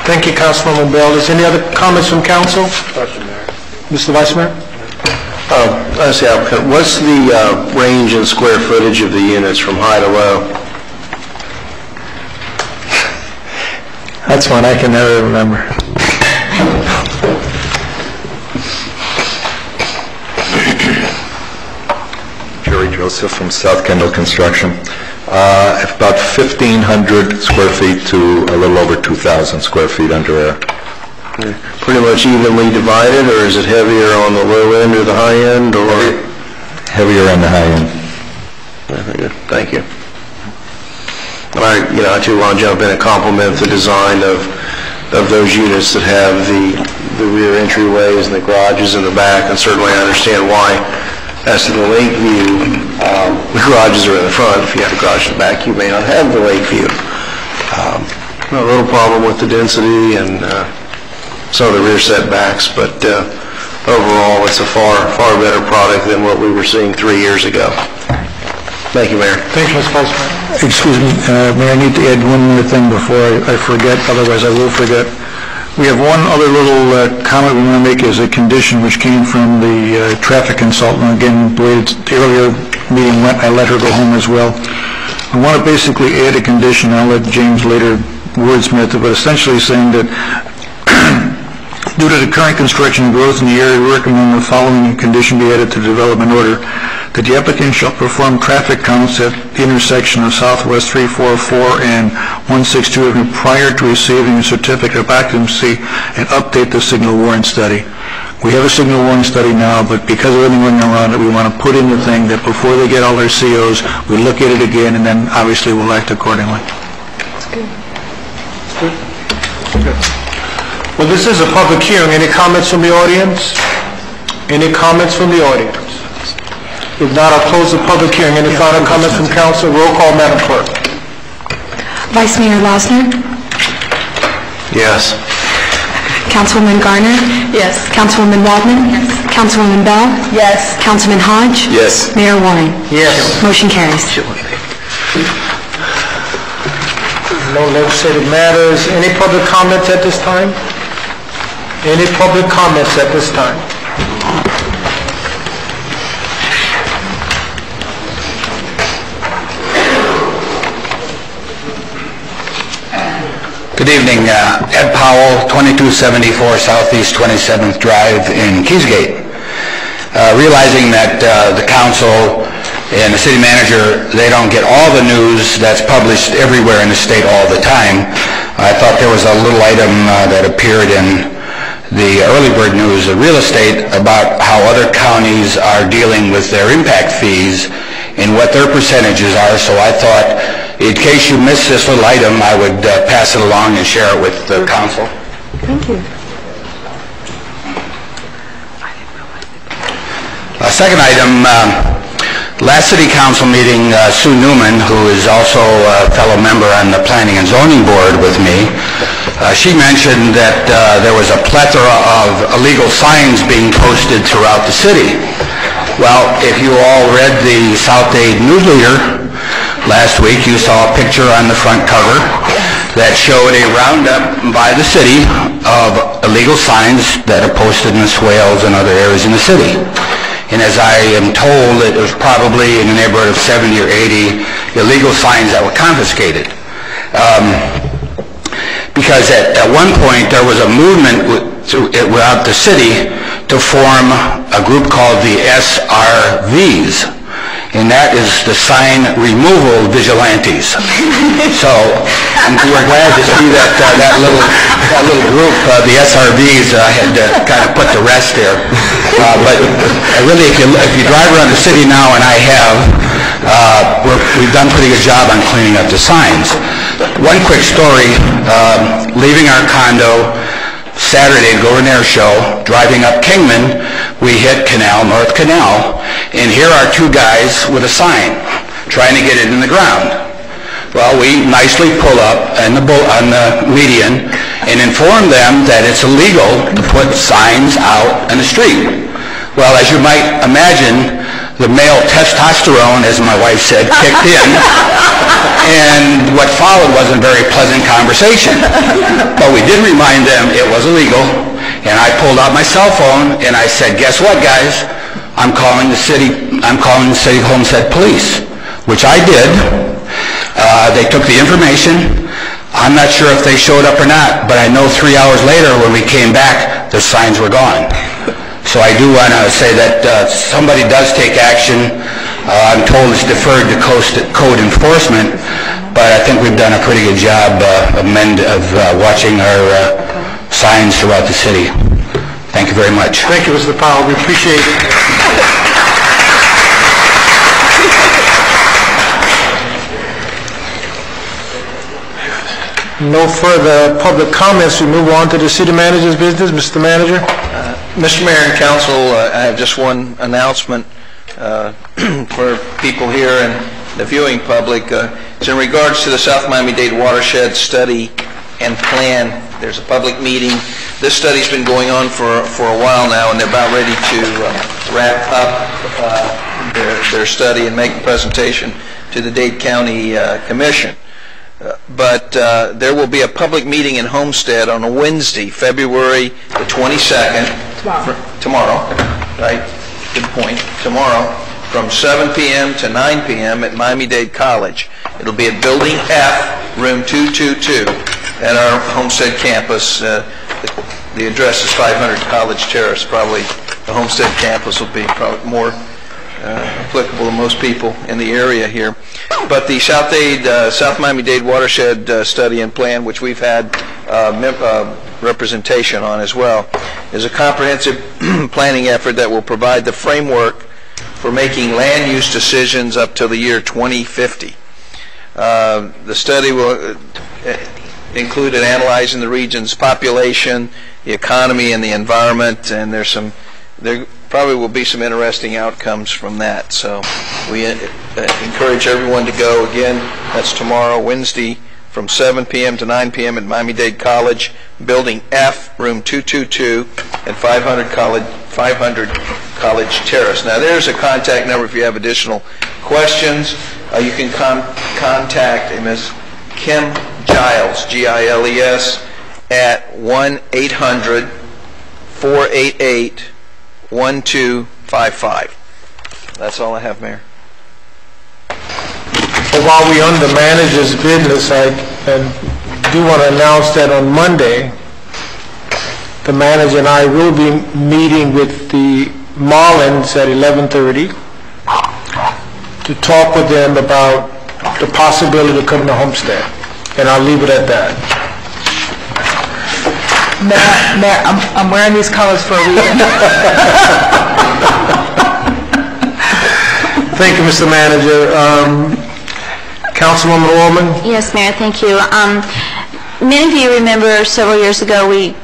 Thank you, Councilwoman Bell. Is there any other comments from council? Question, Mayor. Mr. Vice Mayor? What's the range in square footage of the units from high to low? That's one I can never remember. Jerry Joseph from South Kendall Construction. About 1,500 square feet to a little over 2,000 square feet under air. Pretty much evenly divided, or is it heavier on the low end or the high end, or heavier on the high end? Thank you. I too want to jump in and compliment the design of those units that have the rear entryways and the garages in the back, and certainly I understand why. As to the lake view, the garages are in the front. If you have a garage in the back, you may not have the lake view. A little problem with the density and some of the rear setbacks, but overall, it's a far better product than what we were seeing 3 years ago. Thank you, Mayor. Thank you, Mr. Vice Mayor. Excuse me, Mayor, I need to add one more thing before I forget, otherwise I will forget. We have one other little comment we want to make as a condition which came from the traffic consultant. Again, the way the earlier meeting went, I let her go home as well. I want to basically add a condition. I'll let James later wordsmith it, but essentially saying that due to the current construction and growth in the area, we recommend the following condition be added to the development order: that the applicant shall perform traffic counts at the intersection of Southwest 344 and 162 Avenue prior to receiving a certificate of occupancy and update the signal warrant study. We have a signal warrant study now, but because of everything going around it, we want to put in the thing that before they get all their COs, we look at it again, and then obviously we'll act accordingly. That's good. That's good. Well, this is a public hearing. Any comments from the audience? Any comments from the audience? If not, I'll close the public hearing. Any final comments from council? Roll call, Madam Clerk. Vice Mayor Losner? Yes. Councilwoman Garner? Yes. Councilwoman Waldman? Yes. Councilwoman Bell? Yes. Councilman Hodge? Yes. Mayor Warren? Yes. Motion carries. No legislative matters. Any public comments at this time? Any public comments at this time? Good evening. Ed Powell, 2274 Southeast 27th Drive in Keysgate. Realizing that the council and the city manager, they don't get all the news that's published everywhere in the state all the time, I thought there was a little item that appeared in the early bird news of real estate about how other counties are dealing with their impact fees and what their percentages are. So I thought, in case you missed this little item, I would pass it along and share it with the council. Thank you. Second item, last city council meeting, Sue Newman, who is also a fellow member on the Planning and Zoning Board with me, she mentioned that there was a plethora of illegal signs being posted throughout the city. Well, if you all read the South Dade News Leader last week, you saw a picture on the front cover that showed a roundup by the city of illegal signs that are posted in the swales and other areas in the city. And as I am told, it was probably in the neighborhood of 70 or 80 illegal signs that were confiscated. Because at one point there was a movement throughout the city to form a group called the SRVs, and that is the Sign Removal Vigilantes. So we're glad to see that that little group, the SRVs, had kind of put to rest there. But really, if you drive around the city now, and I have, we've done a pretty good job on cleaning up the signs. One quick story, leaving our condo Saturday to go to an air show, driving up Kingman, we hit North Canal, and here are two guys with a sign trying to get it in the ground. Well, we nicely pull up on the median and inform them that it's illegal to put signs out on the street. Well, as you might imagine, the male testosterone, as my wife said, kicked in, and what followed wasn't a very pleasant conversation. But we did remind them it was illegal, and I pulled out my cell phone and I said, guess what, guys? I'm calling the city Homestead Police, which I did. They took the information. I'm not sure if they showed up or not, but I know 3 hours later when we came back, the signs were gone. So I do want to say that somebody does take action. I'm told it's deferred to code enforcement, but I think we've done a pretty good job of watching our signs throughout the city. Thank you very much. Thank you, Mr. Powell. We appreciate it. No further public comments. We move on to the city manager's business. Mr. Manager. Mr. Mayor and Council, I have just one announcement for people here and the viewing public. It's in regards to the South Miami-Dade Watershed Study and Plan There's a public meeting. This study's been going on for a while now, and they're about ready to wrap up their study and make a presentation to the Dade County Commission. But there will be a public meeting in Homestead on a Wednesday, February the 22nd. Tomorrow, right? Good point. Tomorrow, from 7 p.m. to 9 p.m. at Miami-Dade College. It'll be at Building F, Room 222, at our Homestead campus. The address is 500 College Terrace. Probably the Homestead campus will be probably more applicable to most people in the area here. But the South Miami-Dade Watershed Study and Plan, which we've had representation on as well, is a comprehensive planning effort that will provide the framework for making land use decisions up to the year 2050. The study will include analyzing the region's population, the economy, and the environment, and there probably will be some interesting outcomes from that. So we encourage everyone to go. Again, that's tomorrow, Wednesday, from 7 p.m. to 9 p.m. at Miami-Dade College, Building F, Room 222, at 500 College Terrace. Now, there's a contact number if you have additional questions. You can contact Ms. Kim Giles, Giles, at 1-800-488-1255. That's all I have, Mayor. But while we're on the manager's business, I do want to announce that on Monday, the manager and I will be meeting with the Marlins at 11:30 to talk with them about the possibility of coming to Homestead. And I'll leave it at that. Mayor, I'm wearing these colors for a reason. Thank you, Mr. Manager. Councilwoman Orman? Yes, Mayor, thank you. Many of you remember several years ago we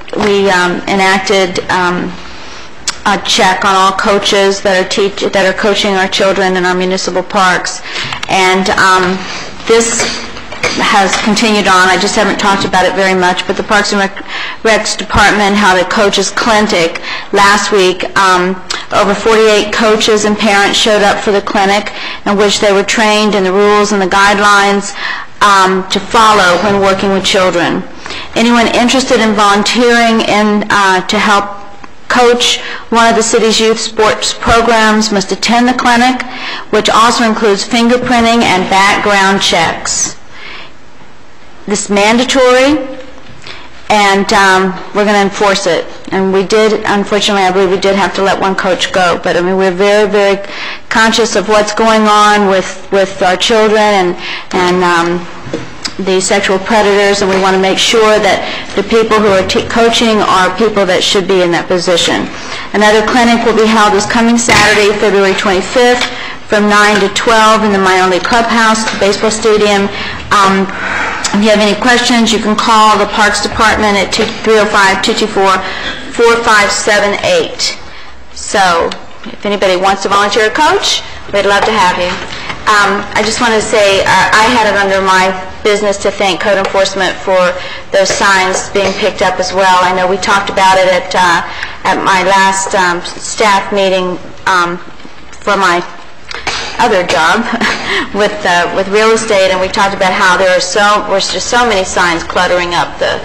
enacted a check on all coaches that are coaching our children in our municipal parks, and this has continued on. I just haven't talked about it very much, but the Parks and Recs Department held a coaches clinic last week. Over 48 coaches and parents showed up for the clinic, in which they were trained in the rules and the guidelines to follow when working with children. Anyone interested in volunteering to help coach one of the city's youth sports programs must attend the clinic, which also includes fingerprinting and background checks. This is mandatory, and we're going to enforce it. And we did, unfortunately, I believe we did have to let one coach go. But I mean, we're very, very conscious of what's going on with our children and the sexual predators, and we want to make sure that the people who are coaching are people that should be in that position. Another clinic will be held this coming Saturday, February 25th, from 9 to 12 in the Minor League Clubhouse, the baseball stadium. If you have any questions, you can call the Parks Department at 305-224-4578. So, if anybody wants to volunteer a coach, we'd love to have you. I just want to say I had it under my business to thank code enforcement for those signs being picked up as well. I know we talked about it at my last staff meeting for my other job with real estate, and we talked about how there was just so many signs cluttering up the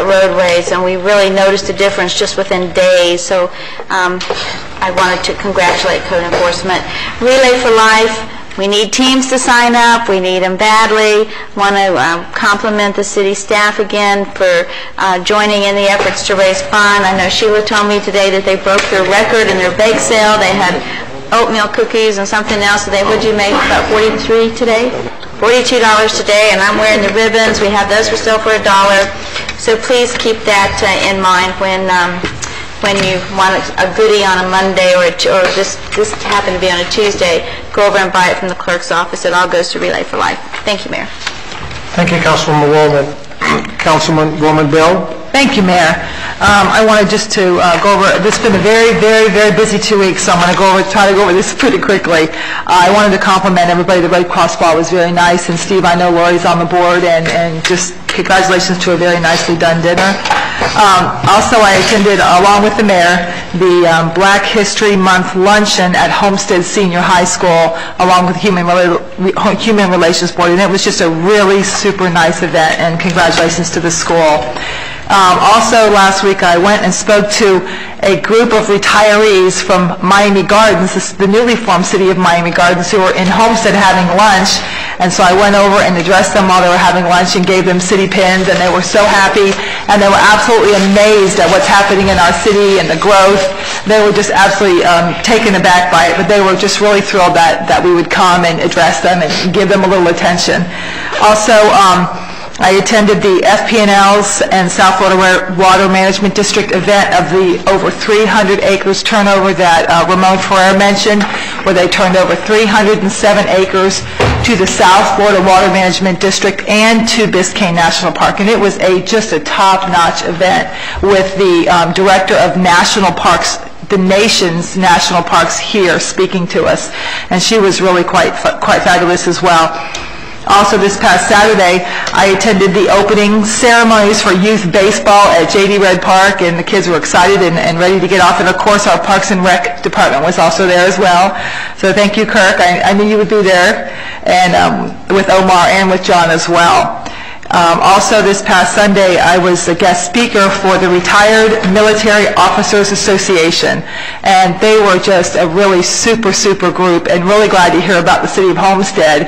roadways, and we really noticed a difference just within days. So I wanted to congratulate code enforcement. Relay for Life, we need teams to sign up. We need them badly. Want to compliment the city staff again for joining in the efforts to raise funds. I know Sheila told me today that they broke their record in their bake sale. They had oatmeal cookies and something else. What'd you make, about 43 today? $42 today, and I'm wearing the ribbons. We have those for sale for $1. So please keep that in mind when you want a goodie on a Monday or this happened to be on a Tuesday. Go over and buy it from the clerk's office. It all goes to Relay for Life. Thank you, Mayor. Thank you, Councilwoman Woman. Councilwoman Bell? Thank you, Mayor. I wanted just to go over, this has been a very, very, very busy 2 weeks, so I'm going to try to go over this pretty quickly. I wanted to compliment everybody. The Red Cross ball was very nice, and Steve, I know Lori's on the board, and just congratulations to a very nicely done dinner. Also, I attended, along with the mayor, the Black History Month luncheon at Homestead Senior High School, along with Human Relations Board, and it was just a really super nice event, and congratulations to the school. Also, last week I went and spoke to a group of retirees from Miami Gardens, the newly formed city of Miami Gardens, who were in Homestead having lunch. And so I went over and addressed them while they were having lunch and gave them city pins, and they were so happy, and they were absolutely amazed at what's happening in our city and the growth. They were just absolutely taken aback by it, but they were just really thrilled that we would come and address them and give them a little attention. Also, I attended the FP&L's and South Florida Water Management District event of the over 300 acres turnover that Ramon Ferrer mentioned, where they turned over 307 acres to the South Florida Water Management District and to Biscayne National Park. And it was just a top-notch event with the Director of National Parks, the nation's national parks, here speaking to us. And she was really quite fabulous as well. Also, this past Saturday, I attended the opening ceremonies for youth baseball at J.D. Red Park, and the kids were excited and ready to get off. And of course, our Parks and Rec department was also there as well. So thank you, Kirk. I knew you would be there, and with Omar and with John as well. Also, this past Sunday, I was a guest speaker for the Retired Military Officers Association, and they were just a really super group, and really glad to hear about the city of Homestead.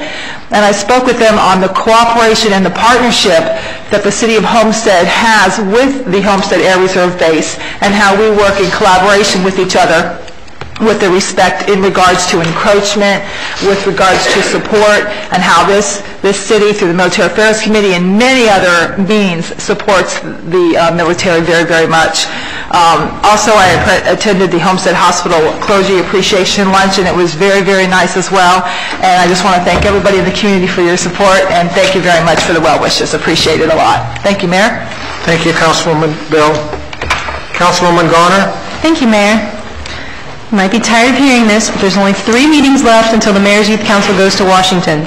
And I spoke with them on the cooperation and the partnership that the city of Homestead has with the Homestead Air Reserve Base, and how we work in collaboration with each other, with the respect in regards to encroachment, with regards to support, and how this city, through the Military Affairs Committee and many other means, supports the military very much. Also, I attended the Homestead Hospital Clergy Appreciation Lunch, and it was very nice as well. And I just want to thank everybody in the community for your support, and thank you very much for the well wishes. Appreciate it a lot. Thank you, Mayor. Thank you, Councilwoman Bell. Councilwoman Garner. Thank you, Mayor. You might be tired of hearing this, but there's only 3 meetings left until the Mayor's Youth Council goes to Washington.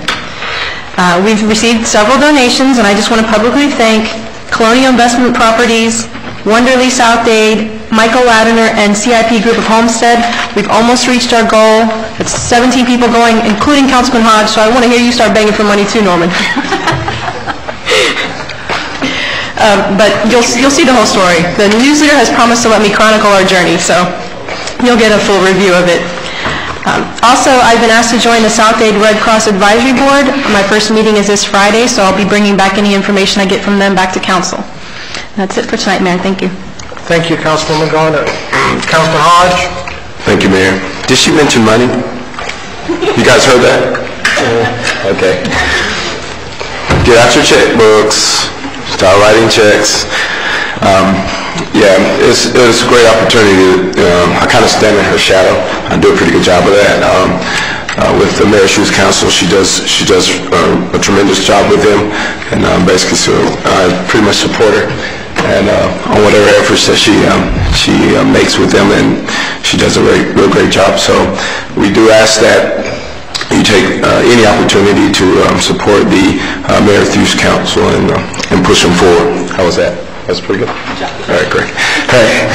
We've received several donations, and I just want to publicly thank Colonial Investment Properties, Wonderly South Aid, Michael Ladiner, and CIP Group of Homestead. We've almost reached our goal. It's 17 people going, including Councilman Hodge, so I want to hear you start begging for money too, Norman. But you'll see the whole story. The newsletter has promised to let me chronicle our journey, so you'll get a full review of it. Also, I've been asked to join the South Aid Red Cross Advisory Board. My first meeting is this Friday, so I'll be bringing back any information I get from them back to council. That's it for tonight, Mayor. Thank you. Thank you, Councilwoman Garner. Councilman Hodge. Thank you, Mayor. Did she mention money? You guys heard that? Okay. Get out your checkbooks. Start writing checks. Yeah, it's a great opportunity. I kind of stand in her shadow. I do a pretty good job of that. With the Mayor's Youth Council, she does a tremendous job with them, and basically, so I pretty much support her and on whatever efforts that she makes with them, and she does a real great job. So we do ask that you take any opportunity to support the Mayor's Youth Council and push them forward. How was that? That's pretty good. All right, great. Hey,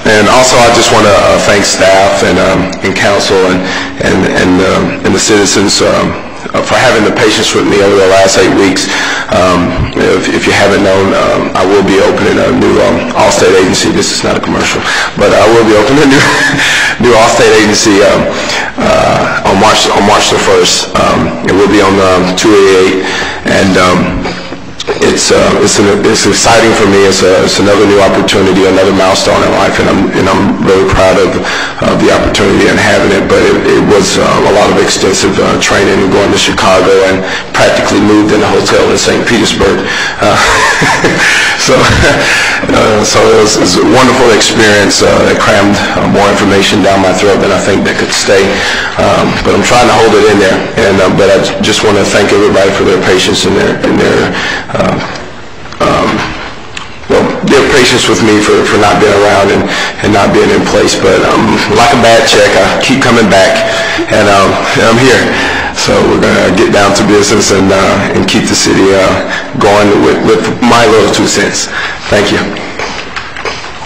and also I just want to thank staff and council and the citizens for having the patience with me over the last 8 weeks. If you haven't known, I will be opening a new All-State agency. This is not a commercial, but I will be opening a new All-State agency on March the 1st. It will be on 288, and it's exciting for me. It's another new opportunity, another milestone in life, and I'm really proud of the opportunity and having it. But it was a lot of extensive training and going to Chicago, and practically moved in a hotel in St. Petersburg. So it was a wonderful experience. It crammed more information down my throat than I think that could stay. But I'm trying to hold it in there. But I just want to thank everybody for their patience and their their patience with me for not being around and not being in place. But like a bad check, I keep coming back, and I'm here. So we're going to get down to business and keep the city going with my little 2 cents. Thank you.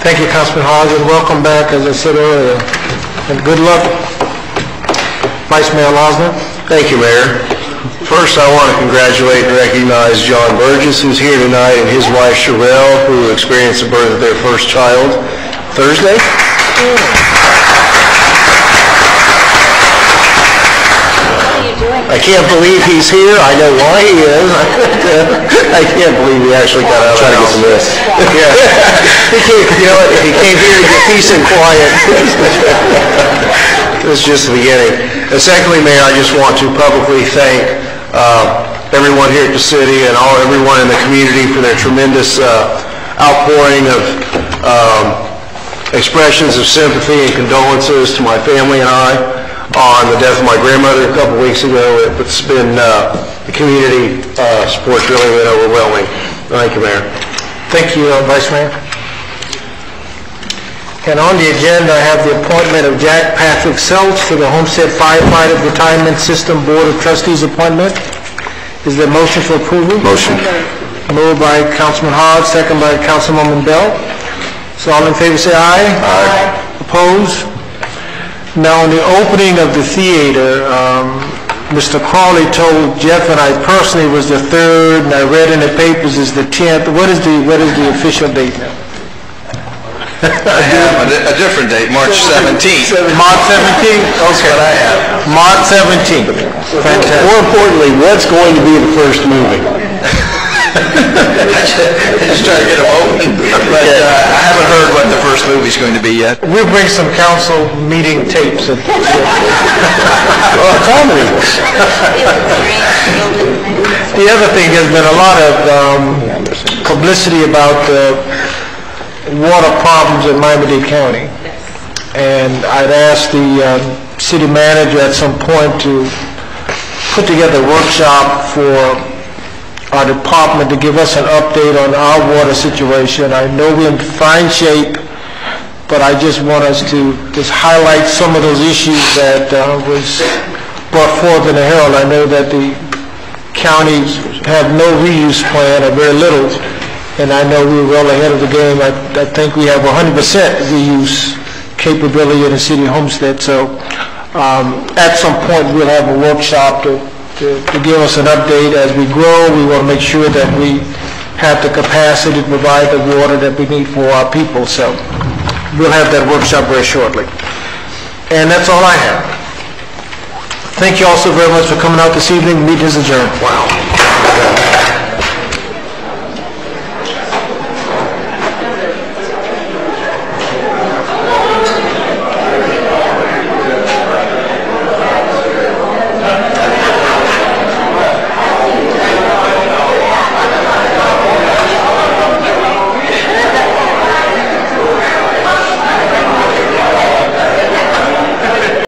Thank you, Councilman Hodge, and welcome back, as I said earlier. And good luck, Vice Mayor Losner. Thank you, Mayor. First, I want to congratulate and recognize John Burgess, who's here tonight, and his wife, Sherelle, who experienced the birth of their first child Thursday. I can't believe he's here. I know why he is. I can't believe he actually got out of the house. Trying to get some rest. Yeah. You know what? If he came here to get peace and quiet, this is just the beginning. And secondly, Mayor, I just want to publicly thank everyone here at the city and everyone in the community for their tremendous outpouring of expressions of sympathy and condolences to my family and I on the death of my grandmother a couple weeks ago. It's been, the community support's really been overwhelming. Thank you, Mayor. Thank you, Vice Mayor. And on the agenda, I have the appointment of Jack Patrick Seltz to the Homestead Firefighter Retirement System Board of Trustees appointment. Is there a motion for approval? Motion. Moved by Councilman Hodge, second by Councilwoman Bell. So all in favor say aye. Aye. Opposed? Now, in the opening of the theater, Mr. Crawley told Jeff and I personally it was the 3rd, and I read in the papers is the 10th. What is the official date now? I have a different date, March 17th. March 17th? Okay. That's what I have. March 17th. Fantastic. More importantly, what's going to be the first movie? Just trying to get them open, but I haven't heard what the first movie's going to be yet. We'll bring some council meeting tapes. Comedy. The other thing, there's been a lot of publicity about water problems in Miami-Dade County. And I'd asked the city manager at some point to put together a workshop for our department to give us an update on our water situation. I know we're in fine shape, but I just want us to just highlight some of those issues that was brought forth in the Herald. I know that the counties have no reuse plan, or very little, and I know we're well ahead of the game. I think we have 100% reuse capability in the city of Homestead. So at some point we'll have a workshop to give us an update. As we grow, we want to make sure that we have the capacity to provide the water that we need for our people. So we'll have that workshop very shortly. And that's all I have. Thank you all so very much for coming out this evening. Meeting is adjourned. Wow.